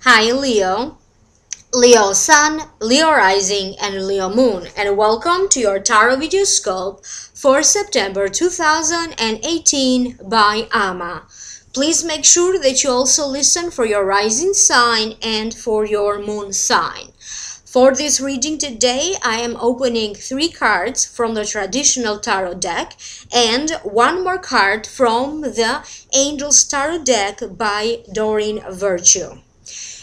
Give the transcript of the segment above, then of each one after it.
Hi Leo, Leo Sun, Leo Rising, and Leo Moon, and welcome to your Tarot Video Scope for September 2018 by Ama. Please make sure that you also listen for your rising sign and for your moon sign. For this reading today, I am opening 3 cards from the traditional tarot deck and 1 more card from the Angels Tarot deck by Doreen Virtue.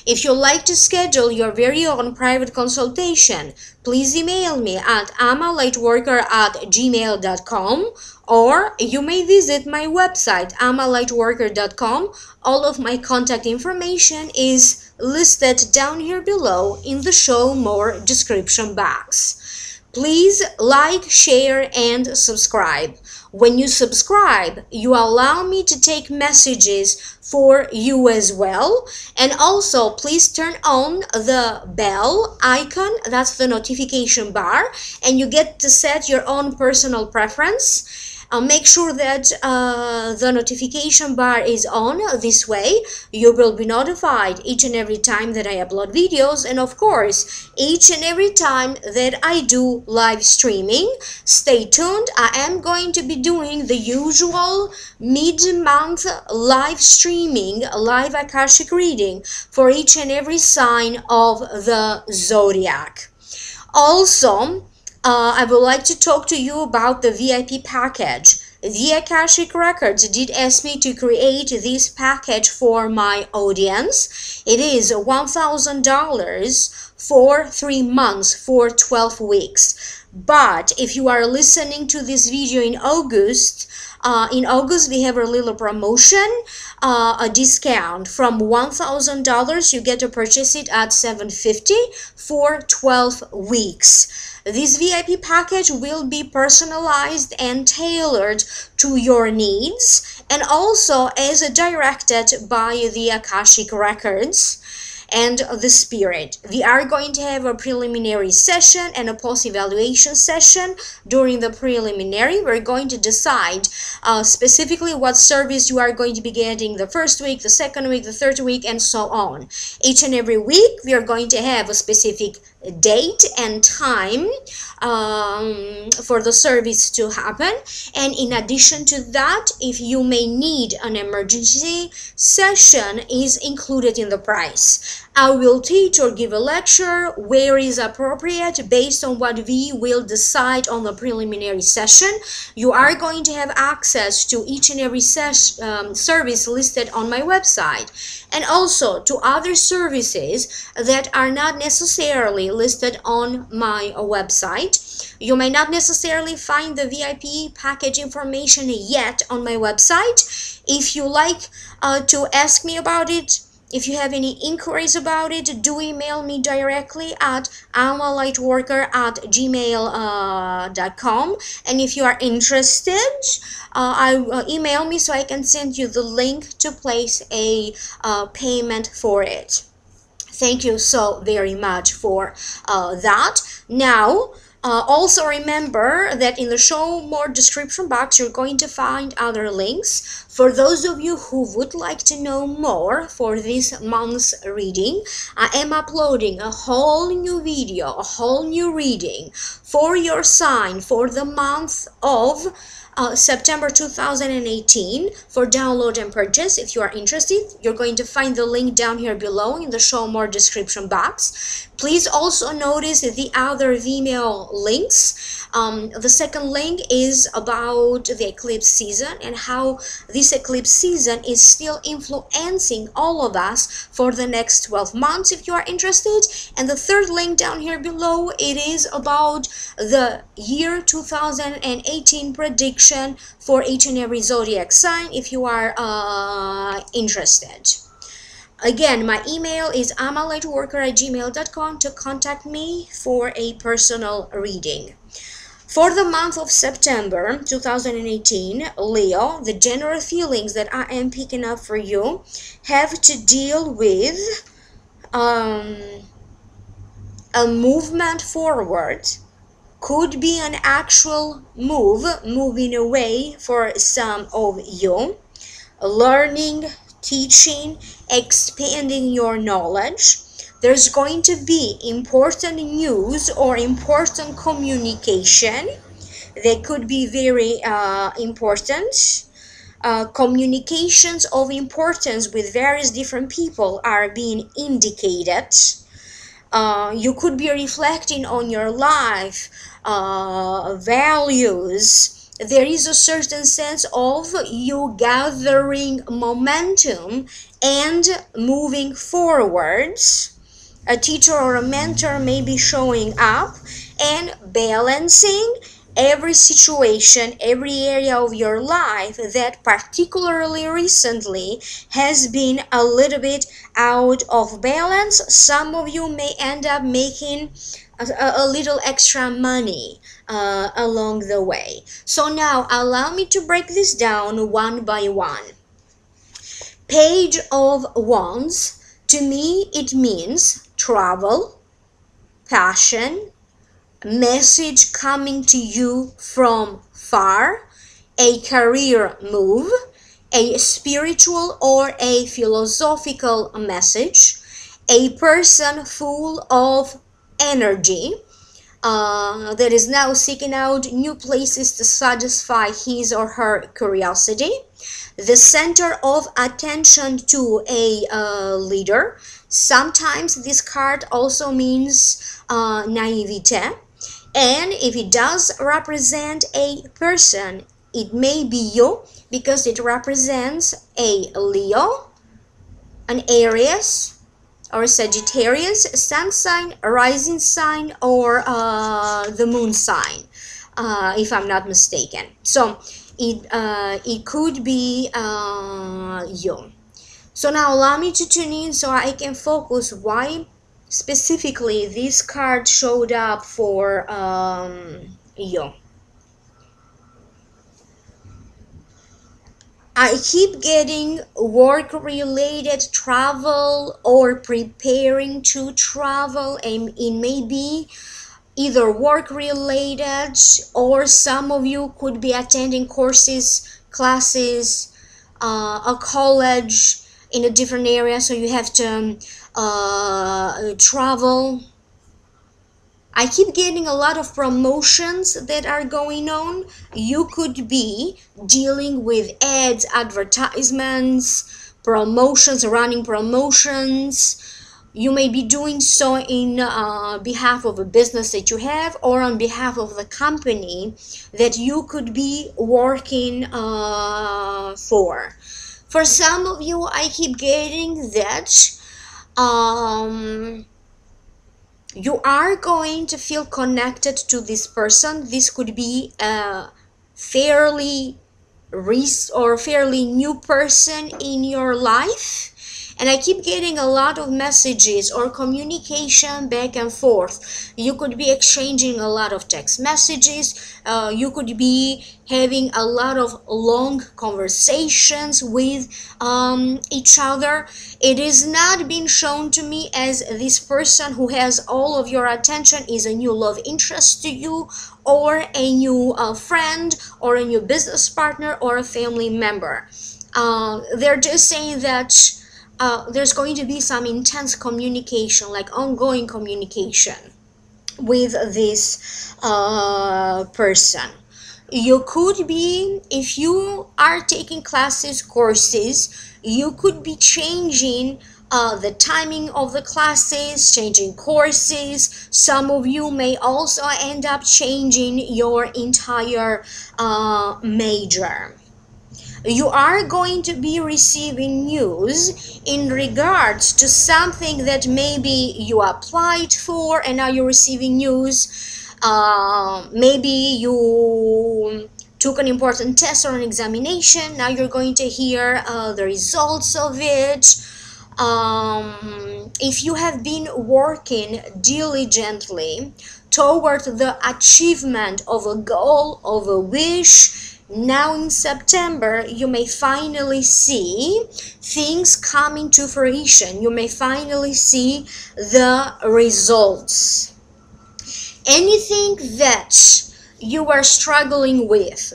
If you'd like to schedule your very own private consultation, please email me at amalightworker@gmail.com, or you may visit my website amalightworker.com. All of my contact information is listed down here below in the show more description box. Please like, share, and subscribe. When you subscribe, you allow me to take messages for you as well. And also, please turn on the bell icon, that's the notification bar, and you get to set your own personal preference. Make sure that the notification bar is on. This way you will be notified each and every time that I upload videos, and of course each and every time that I do live streaming. Stay tuned. I am going to be doing the usual mid-month live streaming, live Akashic reading for each and every sign of the zodiac. Also, I would like to talk to you about the VIP package. The Akashic Records did ask me to create this package for my audience. It is $1,000 for 3 months, for 12 weeks. But if you are listening to this video in August we have a little promotion, a discount. From $1,000 you get to purchase it at $750 for 12 weeks. This VIP package will be personalized and tailored to your needs, and also as directed by the Akashic Records and the Spirit. We are going to have a preliminary session and a post-evaluation session. During the preliminary, we're going to decide specifically what service you are going to be getting the first week, the second week, the third week, and so on. Each and every week, we are going to have a specific date and time for the service to happen. And in addition to that, if you may need an emergency session, is included in the price. I will teach or give a lecture where is appropriate based on what we will decide on the preliminary session. You are going to have access to each and every service listed on my website, and also to other services that are not necessarily listed on my website. You may not necessarily find the VIP package information yet on my website. If you like to ask me about it, if you have any inquiries about it, do email me directly at amalightworker@gmail.com. And if you are interested, email me so I can send you the link to place a payment for it. Thank you so very much for that. Now, also remember that in the show more description box you're going to find other links. For those of you who would like to know more for this month's reading, I am uploading a whole new video, a whole new reading for your sign for the month of September 2018 for download and purchase. If you are interested, you're going to find the link down here below in the show more description box. Please also notice the other Vimeo links. The second link is about the eclipse season and how this eclipse season is still influencing all of us for the next 12 months if you are interested. And the third link down here below, it is about the year 2018 prediction for each and every zodiac sign if you are interested. Again, my email is amalightworker@gmail.com to contact me for a personal reading. For the month of September 2018, Leo, the general feelings that I am picking up for you have to deal with a movement forward. Could be an actual moving away for some of you, learning teaching, expanding your knowledge. There's going to be important news or important communication. They could be very important. Communications of importance with various different people are being indicated. You could be reflecting on your life, values. There is a certain sense of you gathering momentum and moving forwards. A teacher or a mentor may be showing up and balancing every situation, every area of your life that particularly recently has been a little bit out of balance. Some of you may end up making a little extra money along the way. So now allow me to break this down one by one. Page of Wands, to me it means travel, passion, message coming to you from far, a career move, a spiritual or a philosophical message, a person full of energy that is now seeking out new places to satisfy his or her curiosity, the center of attention to a leader. Sometimes this card also means naivete, and if it does represent a person, it may be you because it represents a Leo, an Aries, or Sagittarius, sun sign, rising sign, or the moon sign, if I'm not mistaken. So it could be you. So now allow me to tune in so I can focus why specifically this card showed up for you. I keep getting work-related travel or preparing to travel, and it may be either work-related or some of you could be attending courses, classes, a college in a different area, so you have to travel. I keep getting a lot of promotions that are going on. You could be dealing with ads, advertisements, promotions, running promotions. You may be doing so in behalf of a business that you have or on behalf of the company that you could be working for. For some of you, I keep getting that you are going to feel connected to this person. This could be a fairly fairly new person in your life. And I keep getting a lot of messages or communication back and forth. You could be exchanging a lot of text messages. You could be having a lot of long conversations with each other. It is not being shown to me as this person who has all of your attention is a new love interest to you, or a new friend, or a new business partner, or a family member. They're just saying that there's going to be some intense communication, like ongoing communication with this person. You could be, if you are taking classes, courses, you could be changing the timing of the classes, changing courses. Some of you may also end up changing your entire major. You are going to be receiving news in regards to something that maybe you applied for and now you're receiving news. Maybe you took an important test or an examination. Now you're going to hear the results of it. If you have been working diligently toward the achievement of a goal, of a wish, now in September, you may finally see things coming to fruition. You may finally see the results. Anything that you are struggling with,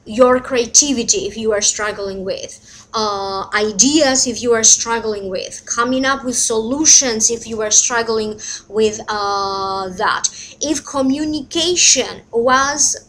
your creativity, if you are struggling with, ideas if you are struggling with, coming up with solutions if you are struggling with that. If communication was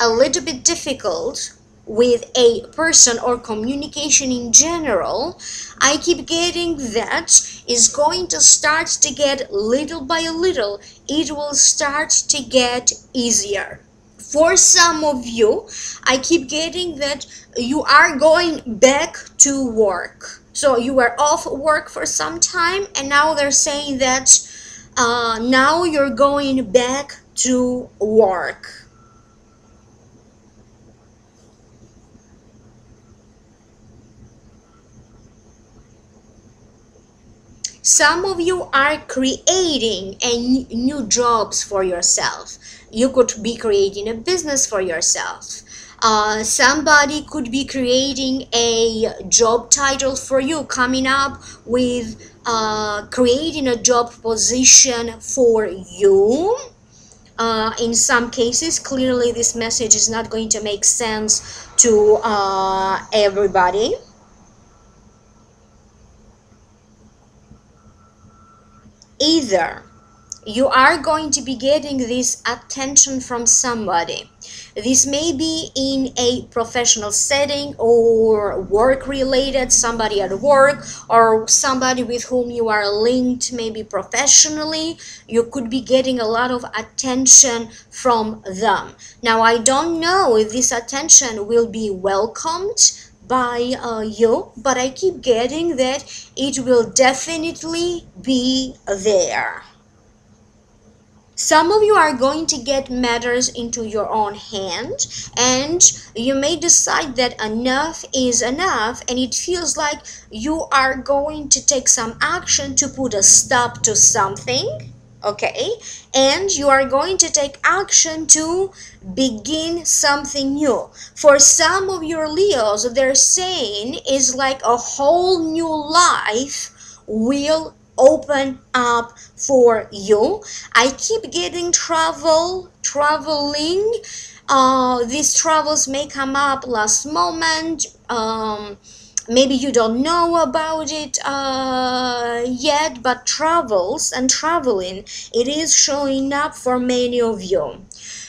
a little bit difficult with a person or communication in general, I keep getting that is going to start to get little by little, it will start to get easier. For some of you, I keep getting that you are going back to work. So you were off work for some time and now they're saying that now you're going back to work. Some of you are creating new jobs for yourself. You could be creating a business for yourself. Somebody could be creating a job title for you, coming up with creating a job position for you. In some cases, clearly this message is not going to make sense to everybody. Either you are going to be getting this attention from somebody. This may be in a professional setting or work related, somebody at work or somebody with whom you are linked maybe professionally. You could be getting a lot of attention from them. Now I don't know if this attention will be welcomed by you, but I keep getting that it will definitely be there. Some of you are going to get matters into your own hand and you may decide that enough is enough and it feels like you are going to take some action to put a stop to something. Okay, and you are going to take action to begin something new. For some of your Leos, they're saying is like a whole new life will open up for you. I keep getting traveling. These travels may come up last moment. Maybe you don't know about it yet, but travels and traveling, it is showing up for many of you.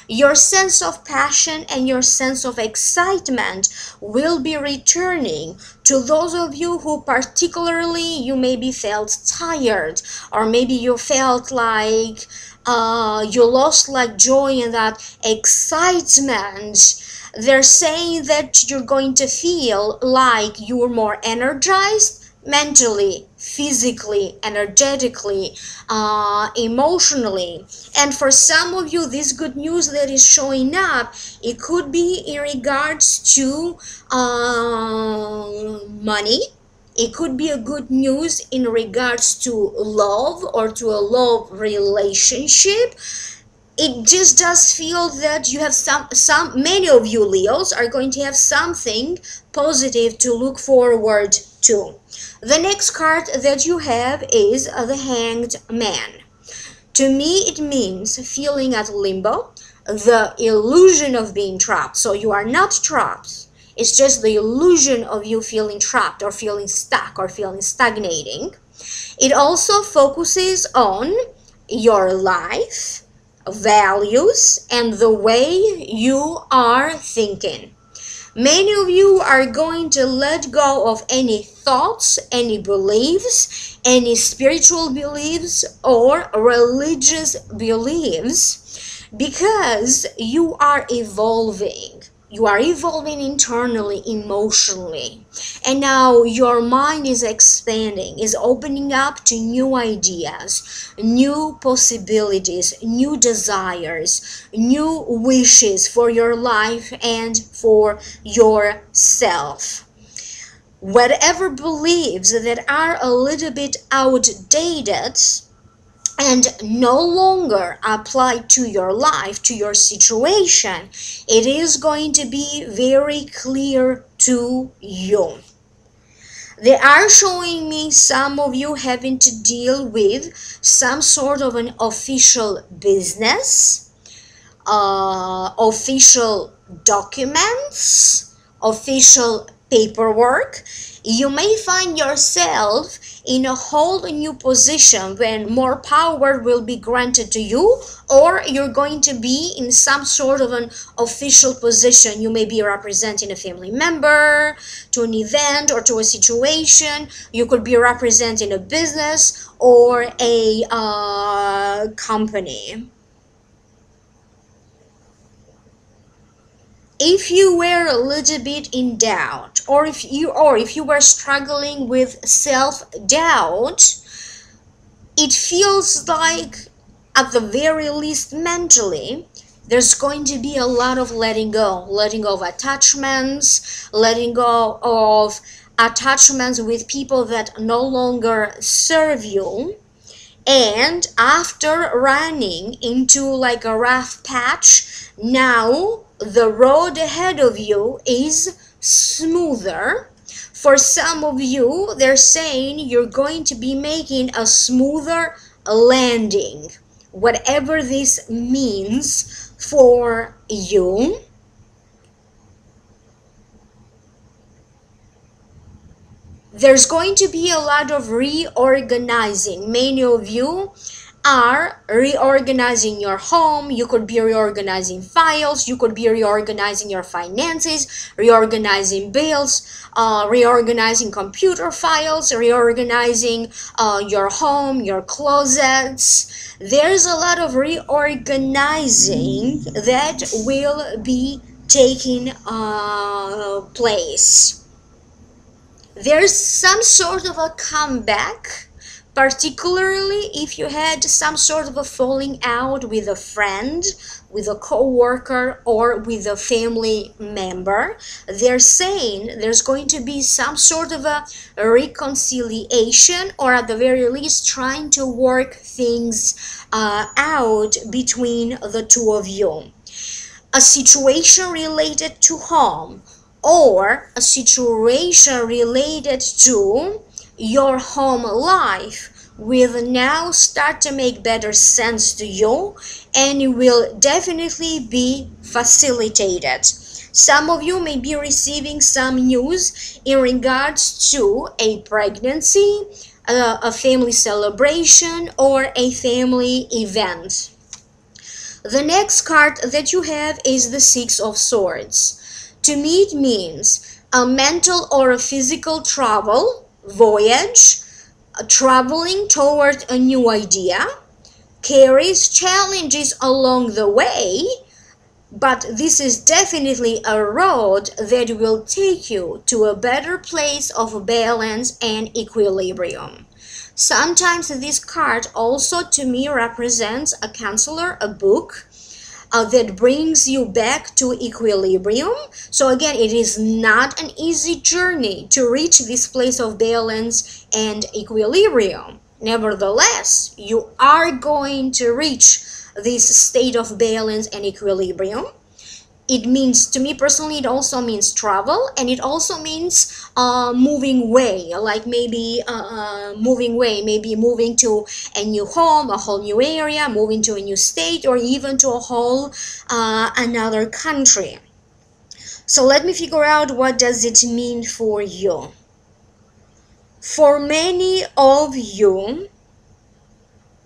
Your sense of passion and your sense of excitement will be returning to those of you who particularly you maybe felt tired or maybe you felt like you lost like joy in that excitement. They're saying that you're going to feel like you're more energized mentally, physically, energetically, emotionally. And for some of you, this good news that is showing up, it could be in regards to money. It could be a good news in regards to love or to a love relationship. It just does feel that you have many of you Leos are going to have something positive to look forward to. The next card that you have is the Hanged Man. To me, it means feeling at limbo, the illusion of being trapped. So you are not trapped. It's just the illusion of you feeling trapped or feeling stuck or feeling stagnating. It also focuses on your life, values, and the way you are thinking. Many of you are going to let go of any thoughts, any beliefs, any spiritual beliefs or religious beliefs because you are evolving. You are evolving internally, emotionally. And now your mind is expanding, is opening up to new ideas, new possibilities, new desires, new wishes for your life and for yourself. Whatever beliefs that are a little bit outdated and no longer apply to your life, to your situation, it is going to be very clear to you. They are showing me some of you having to deal with some sort of an official business, official documents, official paperwork. You may find yourself in a whole new position when more power will be granted to you, or you're going to be in some sort of an official position. You may be representing a family member to an event or to a situation. You could be representing a business or a company. If you were a little bit in doubt, or if you were struggling with self-doubt, it feels like, at the very least mentally, there's going to be a lot of letting go of attachments, letting go of attachments with people that no longer serve you. And after running into like a rough patch, now the road ahead of you is smoother. For some of you, they're saying you're going to be making a smoother landing, whatever this means for you. There's going to be a lot of reorganizing. Many of you are reorganizing your home. You could be reorganizing files. You could be reorganizing your finances, reorganizing bills, reorganizing computer files, reorganizing your home, your closets. There's a lot of reorganizing that will be taking place. There's some sort of a comeback, particularly if you had some sort of a falling out with a friend, with a co-worker, or with a family member. They're saying there's going to be some sort of a reconciliation, or at the very least trying to work things out between the two of you. A situation related to home, or a situation related to your home life will now start to make better sense to you, and it will definitely be facilitated. Some of you may be receiving some news in regards to a pregnancy, a family celebration, or a family event. The next card that you have is the Six of Swords. To me, it means a mental or a physical travel, voyage, traveling toward a new idea, carries challenges along the way, but this is definitely a road that will take you to a better place of balance and equilibrium. Sometimes this card also to me represents a counselor, a book, that brings you back to equilibrium. So again, it is not an easy journey to reach this place of balance and equilibrium. Nevertheless, you are going to reach this state of balance and equilibrium. It means, to me personally, it also means travel, and it also means moving way, like maybe maybe moving to a new home, a whole new area, moving to a new state, or even to a whole another country. So let me figure out, what does it mean for you? For many of you,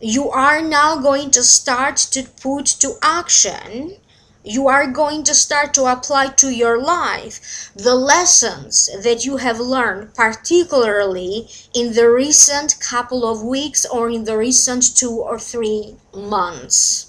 you are now going to start to put to action, you are going to start to apply to your life the lessons that you have learned, particularly in the recent couple of weeks or in the recent 2 or 3 months.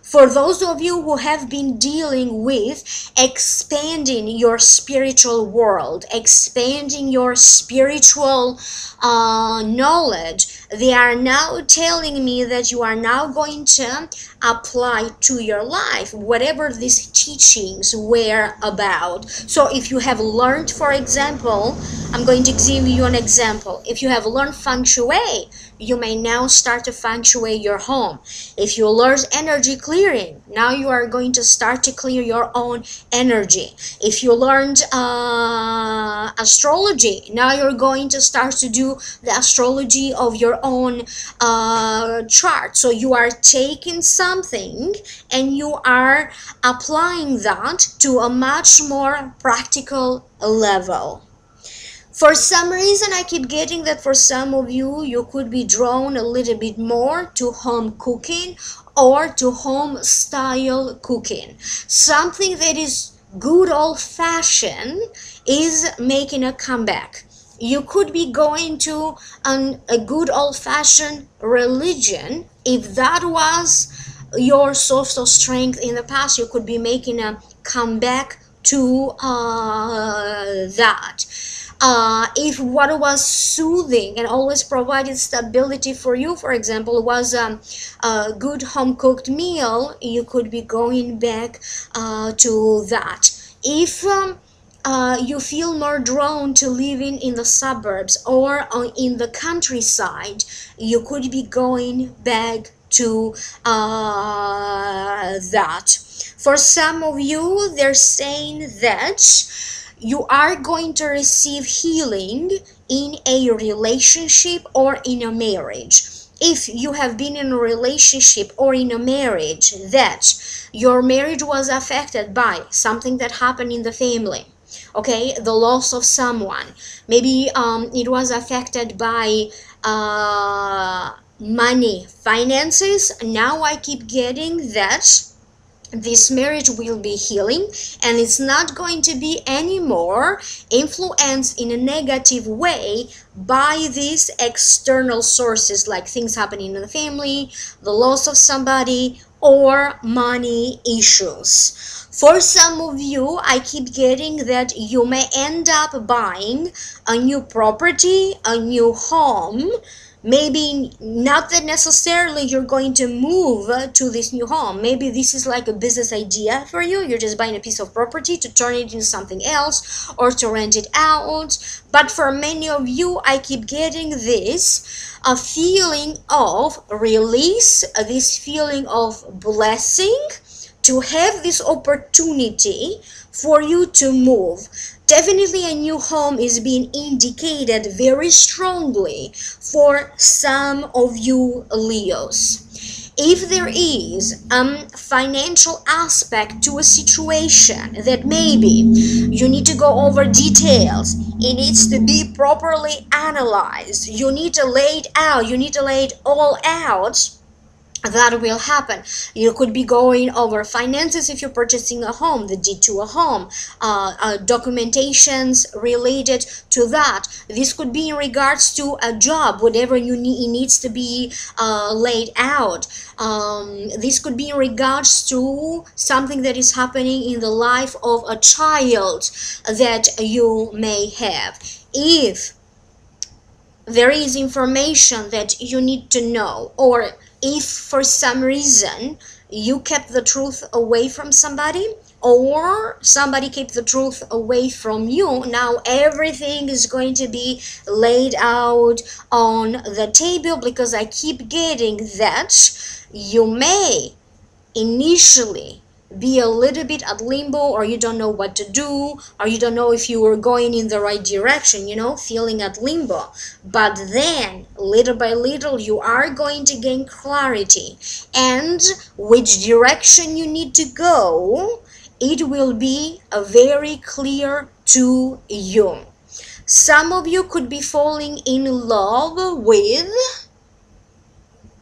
For those of you who have been dealing with expanding your spiritual world, expanding your spiritual knowledge, they are now telling me that you are now going to apply to your life whatever these teachings were about. So if you have learned, for example, I'm going to give you an example. If you have learned feng shui, you may now start to feng shui your home. If you learn energy clearing, now you are going to start to clear your own energy. If you learned astrology, now you're going to start to do the astrology of your own chart. So you are taking something and you are applying that to a much more practical level. For some reason, I keep getting that for some of you, you could be drawn a little bit more to home cooking or to home style cooking. Something that is good old-fashioned is making a comeback. You could be going to a good old-fashioned religion. If that was your source of strength in the past, you could be making a comeback to that. If what was soothing and always provided stability for you, for example, was a good home-cooked meal, you could be going back to that. If you feel more drawn to living in the suburbs or in the countryside, you could be going back to that. For some of you, they're saying that you are going to receive healing in a relationship or in a marriage. If you have been in a relationship or in a marriage that your marriage was affected by something that happened in the family, okay, the loss of someone, maybe it was affected by money, finances, now I keep getting that this marriage will be healing, and it's not going to be anymore influenced in a negative way by these external sources, like things happening in the family, the loss of somebody, or money issues. For some of you, I keep getting that you may end up buying a new property, a new home. Maybe not that necessarily you're going to move to this new home. Maybe this is like a business idea for you. You're just buying a piece of property to turn it into something else or to rent it out. But for many of you, I keep getting this a feeling of release, this feeling of blessing, to have this opportunity for you to move. Definitely a new home is being indicated very strongly for some of you Leos. If there is a financial aspect to a situation that maybe you need to go over details, it needs to be properly analyzed, you need to lay it out, you need to lay it all out, that will happen. You could be going over finances if you're purchasing a home, the deed to a home, documentations related to that. This could be in regards to a job, whatever you need, it needs to be laid out. This could be in regards to something that is happening in the life of a child that you may have. If there is information that you need to know, or if for some reason you kept the truth away from somebody, or somebody kept the truth away from you, now everything is going to be laid out on the table, because I keep getting that you may initially be a little bit at limbo, or you don't know what to do, or you don't know if you were going in the right direction, you know, feeling at limbo. But then little by little you are going to gain clarity, and which direction you need to go, it will be very clear to you. Some of you could be falling in love with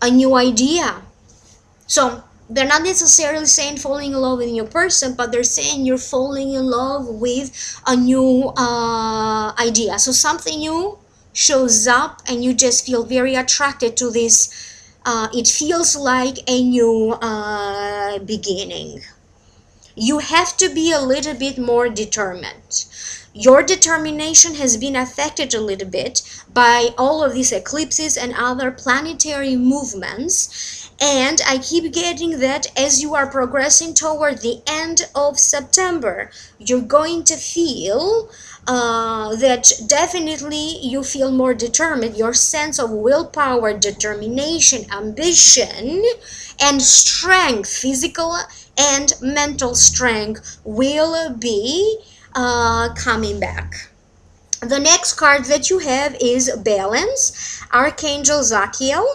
a new idea. So they're not necessarily saying falling in love with a new person, but they're saying you're falling in love with a new idea. So something new shows up and you just feel very attracted to this. It feels like a new beginning. You have to be a little bit more determined. Your determination has been affected a little bit by all of these eclipses and other planetary movements. And I keep getting that as you are progressing toward the end of September, you're going to feel that definitely you feel more determined. Your sense of willpower, determination, ambition, and strength, physical and mental strength, will be coming back. The next card that you have is Balance, Archangel Zachiel.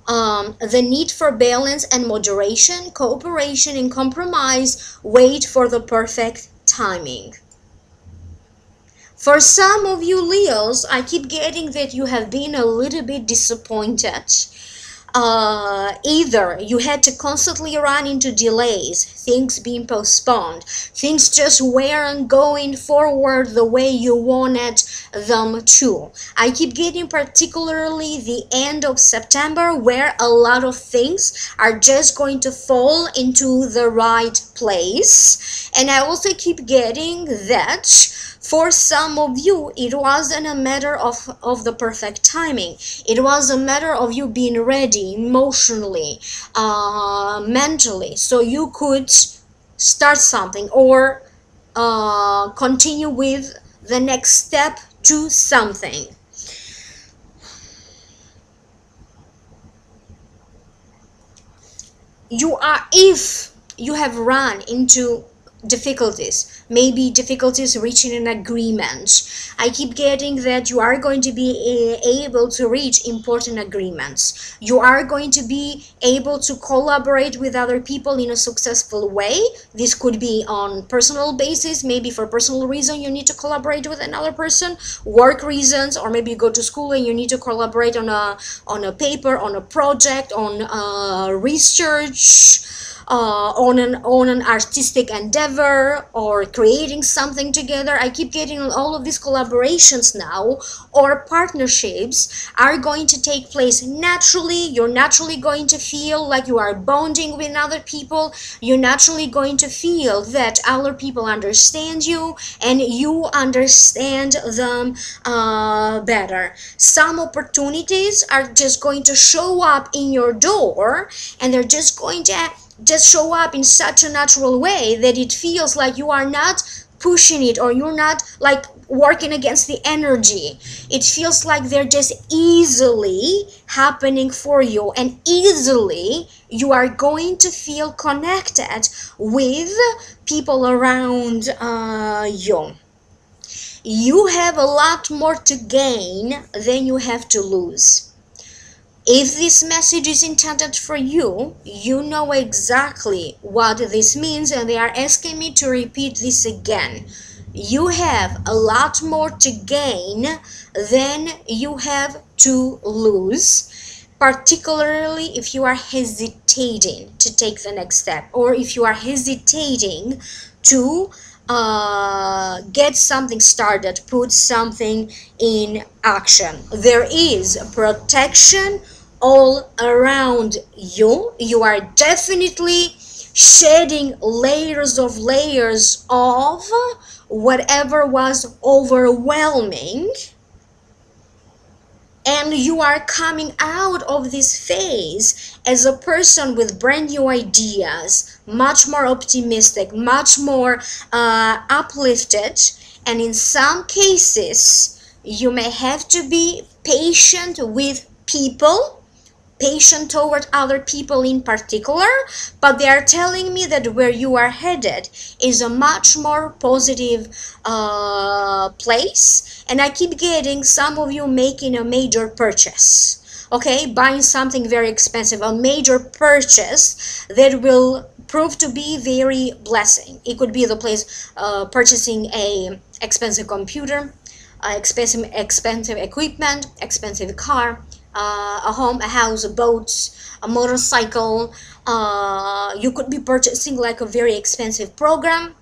The need for balance and moderation, cooperation and compromise, wait for the perfect timing. For some of you Leos, I keep getting that you have been a little bit disappointed. Either you had to constantly run into delays, things being postponed, things just weren't going forward the way you wanted them to. I keep getting particularly the end of September where a lot of things are just going to fall into the right place. And I also keep getting that for some of you, it wasn't a matter of the perfect timing. It was a matter of you being ready emotionally, mentally, so you could start something or continue with the next step to something. If you have run into difficulties, maybe difficulties reaching an agreement, I keep getting that you are going to be able to reach important agreements. You are going to be able to collaborate with other people in a successful way. This could be on personal basis, maybe for personal reason you need to collaborate with another person, work reasons, or maybe you go to school and you need to collaborate on a paper, on a project, on research, on an artistic endeavor, or creating something together. I keep getting all of these collaborations now, or partnerships are going to take place naturally. You're naturally going to feel like you are bonding with other people. You're naturally going to feel that other people understand you and you understand them better. Some opportunities are just going to show up in your door, and they're just going to show up in such a natural way that it feels like you are not pushing it, or you're not like working against the energy. It feels like they're just easily happening for you, and easily you are going to feel connected with people around you. You have a lot more to gain than you have to lose. If this message is intended for you, you know exactly what this means, and they are asking me to repeat this again. You have a lot more to gain than you have to lose, particularly if you are hesitating to take the next step, or if you are hesitating to get something started, put something in action. There is protection all around you. You are definitely shedding layers of whatever was overwhelming, and you are coming out of this phase as a person with brand new ideas, much more optimistic, much more uplifted. And in some cases, you may have to be patient with people, patient toward other people in particular, but they are telling me that where you are headed is a much more positive place. And I keep getting some of you making a major purchase, okay, buying something very expensive, a major purchase that will prove to be very blessing. It could be the place purchasing a expensive computer, expensive equipment, expensive car, a home, a house, a boat, a motorcycle. You could be purchasing like a very expensive program,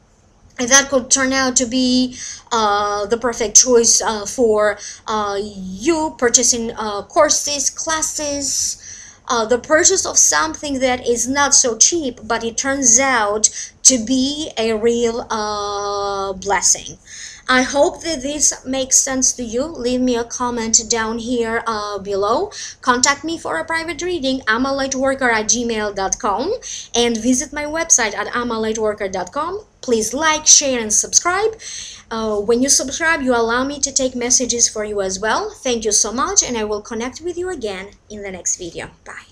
and that could turn out to be the perfect choice for you, purchasing courses, classes, the purchase of something that is not so cheap, but it turns out to be a real blessing. I hope that this makes sense to you. Leave me a comment down here below. Contact me for a private reading, amalightworker@gmail.com, and visit my website at amalightworker.com. Please like, share, and subscribe. When you subscribe, you allow me to take messages for you as well. Thank you so much, and I will connect with you again in the next video. Bye.